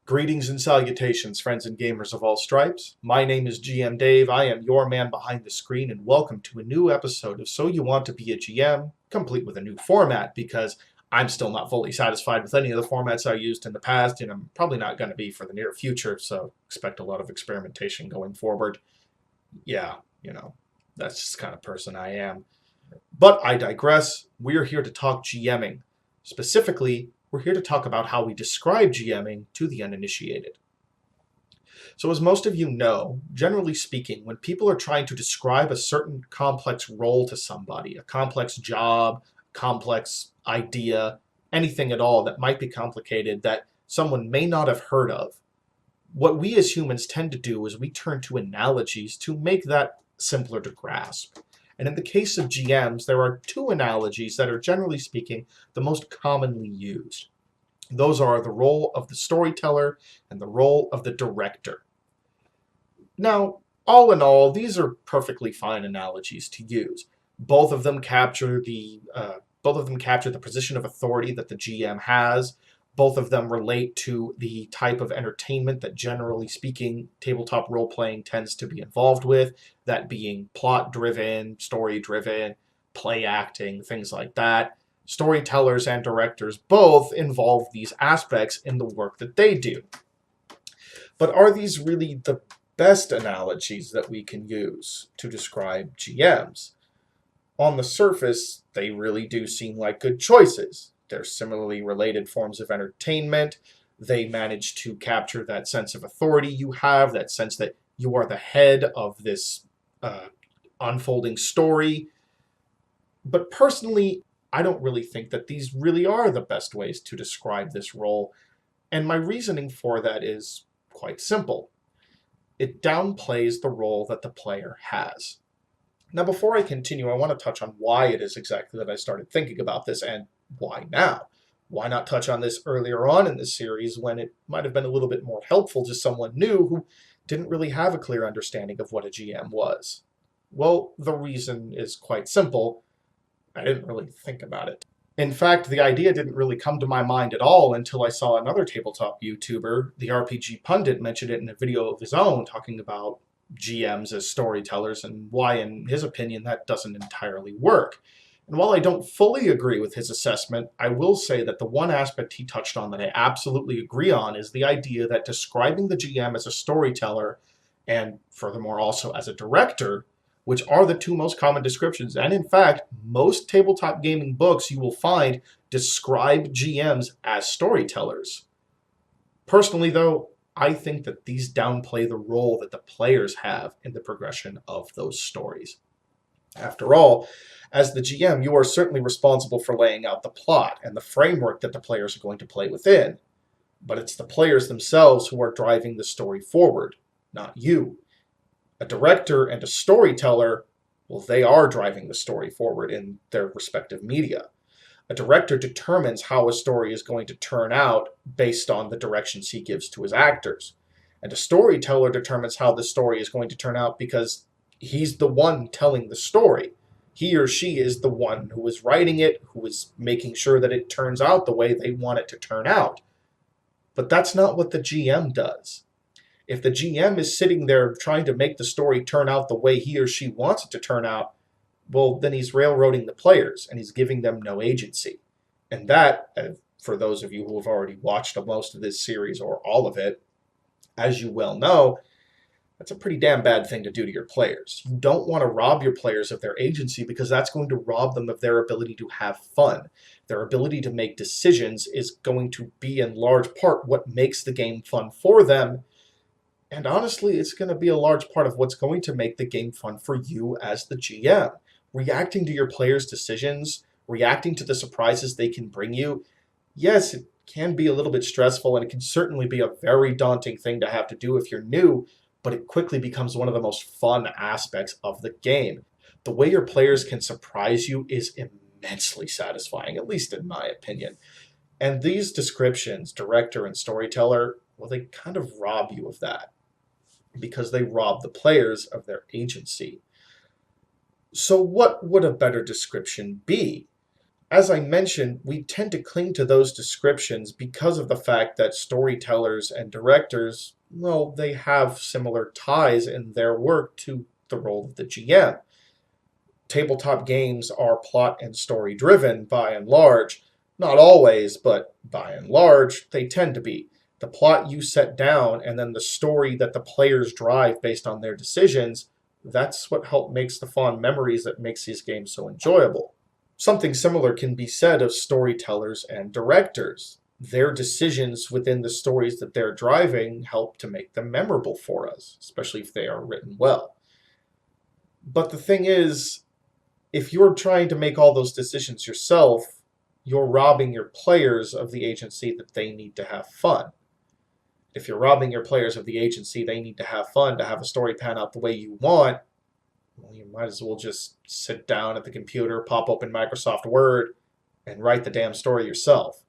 Greetings and salutations, friends and gamers of all stripes. My name is GM Dave. I am your man behind the screen, and welcome to a new episode of So You Want to Be a GM, complete with a new format, because I'm still not fully satisfied with any of the formats I used in the past, and I'm probably not going to be for the near future, so expect a lot of experimentation going forward. Yeah, that's just the kind of person I am. But I digress. We're here to talk GMing. Specifically, we're here to talk about how we describe GMing to the uninitiated. So as most of you know, generally speaking, when people are trying to describe a certain complex role to somebody, a complex job, complex idea, anything at all that might be complicated that someone may not have heard of, what we as humans tend to do is we turn to analogies to make that simpler to grasp. And in the case of GMs, there are two analogies that are, generally speaking, the most commonly used. Those are the role of the storyteller and the role of the director. Now, all in all, these are perfectly fine analogies to use. Both of them capture the position of authority that the GM has. Both of them relate to the type of entertainment that, generally speaking, tabletop role-playing tends to be involved with, that being plot-driven, story-driven, play acting, things like that. Storytellers and directors both involve these aspects in the work that they do. But are these really the best analogies that we can use to describe GMs? On the surface, they really do seem like good choices. They're similarly related forms of entertainment. They manage to capture that sense of authority you have, that sense that you are the head of this unfolding story. But personally, I don't really think that these really are the best ways to describe this role. And my reasoning for that is quite simple. It downplays the role that the player has. Now, before I continue, I want to touch on why it is exactly that I started thinking about this and why now? Why not touch on this earlier on in the series when it might have been a little bit more helpful to someone new who didn't really have a clear understanding of what a GM was? Well, the reason is quite simple. I didn't really think about it. In fact, the idea didn't really come to my mind at all until I saw another tabletop YouTuber, the RPG Pundit, mention it in a video of his own talking about GMs as storytellers and why, in his opinion, that doesn't entirely work. And while I don't fully agree with his assessment, I will say that the one aspect he touched on that I absolutely agree on is the idea that describing the GM as a storyteller, and furthermore also as a director, which are the two most common descriptions, and in fact, most tabletop gaming books you will find describe GMs as storytellers. Personally, though, I think that these downplay the role that the players have in the progression of those stories. After all, as the GM, you are certainly responsible for laying out the plot and the framework that the players are going to play within. But it's the players themselves who are driving the story forward, not you. A director and a storyteller, well, they are driving the story forward in their respective media. A director determines how a story is going to turn out based on the directions he gives to his actors. And a storyteller determines how the story is going to turn out because he's the one telling the story. He or she is the one who is writing it, who is making sure that it turns out the way they want it to turn out. But that's not what the GM does. If the GM is sitting there trying to make the story turn out the way he or she wants it to turn out, well, then he's railroading the players and he's giving them no agency. And that, for those of you who have already watched most of this series or all of it, as you well know, that's a pretty damn bad thing to do to your players. You don't want to rob your players of their agency because that's going to rob them of their ability to have fun. Their ability to make decisions is going to be in large part what makes the game fun for them. And honestly, it's going to be a large part of what's going to make the game fun for you as the GM. Reacting to your players' decisions, reacting to the surprises they can bring you, yes, it can be a little bit stressful and it can certainly be a very daunting thing to have to do if you're new, but it quickly becomes one of the most fun aspects of the game. The way your players can surprise you is immensely satisfying, at least in my opinion. And these descriptions, director and storyteller, well, they kind of rob you of that because they rob the players of their agency. So what would a better description be? As I mentioned, we tend to cling to those descriptions because of the fact that storytellers and directors, well, they have similar ties in their work to the role of the GM. Tabletop games are plot and story driven by and large. Not always, but by and large, they tend to be. The plot you set down and then the story that the players drive based on their decisions, that's what help makes the fond memories that makes these games so enjoyable. Something similar can be said of storytellers and directors. Their decisions within the stories that they're driving help to make them memorable for us, especially if they are written well. But the thing is, if you're trying to make all those decisions yourself, you're robbing your players of the agency that they need to have fun. If you're robbing your players of the agency they need to have fun to have a story pan out the way you want, well, you might as well just sit down at the computer, pop open Microsoft Word, and write the damn story yourself.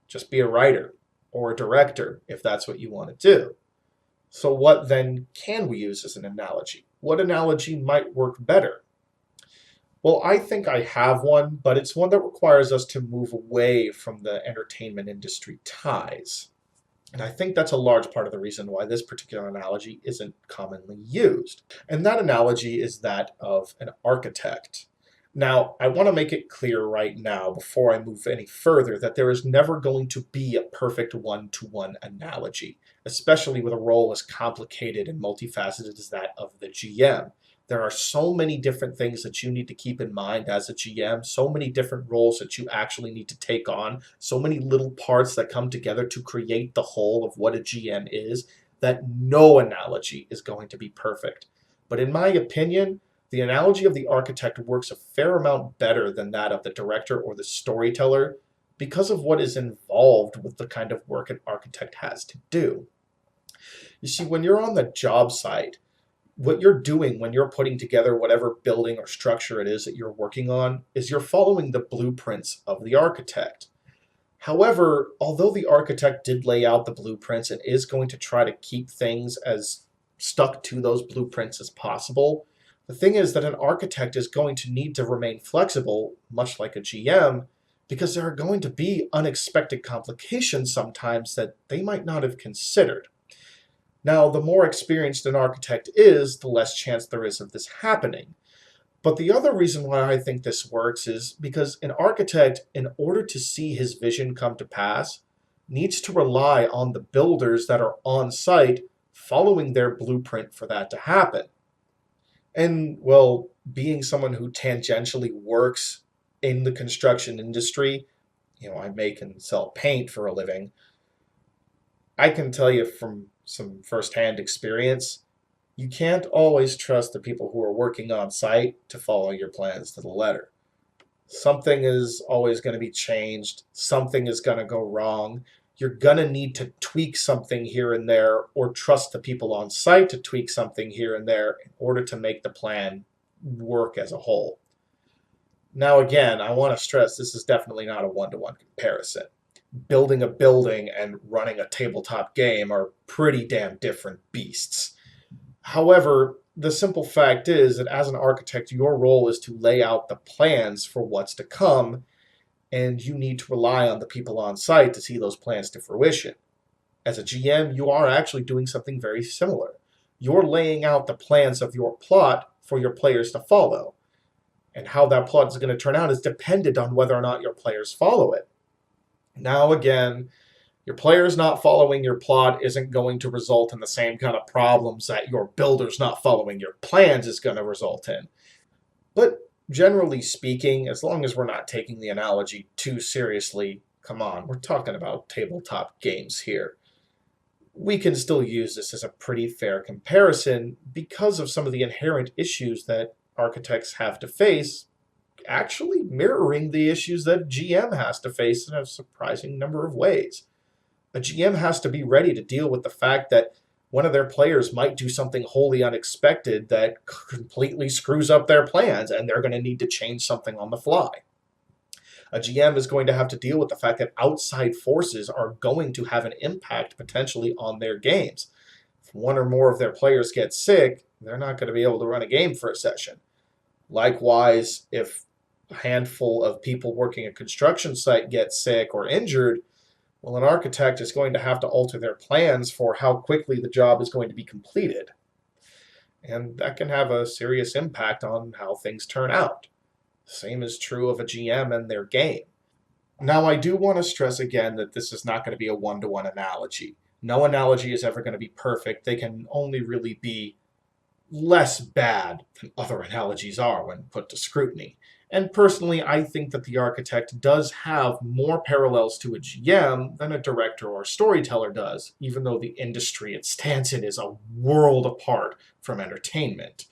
Just be a writer or a director if that's what you want to do. So what then can we use as an analogy? What analogy might work better? Well, I think I have one, but it's one that requires us to move away from the entertainment industry ties. And I think that's a large part of the reason why this particular analogy isn't commonly used. And that analogy is that of an architect. Now, I want to make it clear right now, before I move any further, that there is never going to be a perfect one-to-one analogy, especially with a role as complicated and multifaceted as that of the GM. There are so many different things that you need to keep in mind as a GM, so many different roles that you actually need to take on, so many little parts that come together to create the whole of what a GM is, that no analogy is going to be perfect. But in my opinion, the analogy of the architect works a fair amount better than that of the director or the storyteller because of what is involved with the kind of work an architect has to do. You see, when you're on the job site, what you're doing when you're putting together whatever building or structure it is that you're working on is you're following the blueprints of the architect. However, although the architect did lay out the blueprints and is going to try to keep things as stuck to those blueprints as possible, the thing is that an architect is going to need to remain flexible, much like a GM, because there are going to be unexpected complications sometimes that they might not have considered. Now, the more experienced an architect is, the less chance there is of this happening. But the other reason why I think this works is because an architect, in order to see his vision come to pass, needs to rely on the builders that are on site following their blueprint for that to happen. And, well, being someone who tangentially works in the construction industry, I make and sell paint for a living, I can tell you from some firsthand experience, you can't always trust the people who are working on site to follow your plans to the letter. Something is always going to be changed. Something is going to go wrong. You're going to need to tweak something here and there, or trust the people on site to tweak something here and there in order to make the plan work as a whole. Now, again, I want to stress this is definitely not a one-to-one comparison. Building a building and running a tabletop game are pretty damn different beasts. However, the simple fact is that as an architect, your role is to lay out the plans for what's to come, and you need to rely on the people on site to see those plans to fruition. As a GM, you are actually doing something very similar. You're laying out the plans of your plot for your players to follow. And how that plot is going to turn out is dependent on whether or not your players follow it. Now, again, your players not following your plot isn't going to result in the same kind of problems that your builders not following your plans is going to result in. But generally speaking, as long as we're not taking the analogy too seriously, come on, we're talking about tabletop games here. We can still use this as a pretty fair comparison because of some of the inherent issues that architects have to face, actually mirroring the issues that GM has to face in a surprising number of ways. A GM has to be ready to deal with the fact that one of their players might do something wholly unexpected that completely screws up their plans, and they're going to need to change something on the fly. A GM is going to have to deal with the fact that outside forces are going to have an impact potentially on their games. If one or more of their players get sick, they're not going to be able to run a game for a session. Likewise, if a handful of people working a construction site get sick or injured, well, an architect is going to have to alter their plans for how quickly the job is going to be completed. And that can have a serious impact on how things turn out. The same is true of a GM and their game. Now, I do want to stress again that this is not going to be a one-to-one analogy. No analogy is ever going to be perfect. They can only really be less bad than other analogies are when put to scrutiny. And personally, I think that the architect does have more parallels to a GM than a director or storyteller does, even though the industry it stands in is a world apart from entertainment.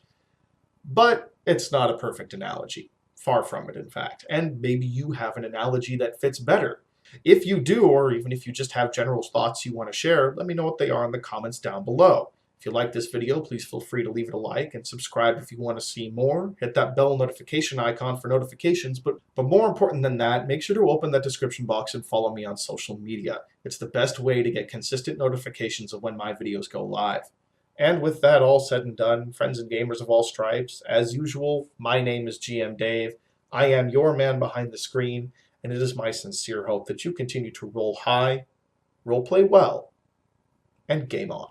But it's not a perfect analogy. Far from it, in fact. And maybe you have an analogy that fits better. If you do, or even if you just have general thoughts you want to share, let me know what they are in the comments down below. If you like this video, please feel free to leave it a like and subscribe if you want to see more. Hit that bell notification icon for notifications, but more important than that, make sure to open that description box and follow me on social media. It's the best way to get consistent notifications of when my videos go live. And with that all said and done, friends and gamers of all stripes, as usual, my name is GM Dave. I am your man behind the screen, and it is my sincere hope that you continue to roll high, roleplay well, and game on.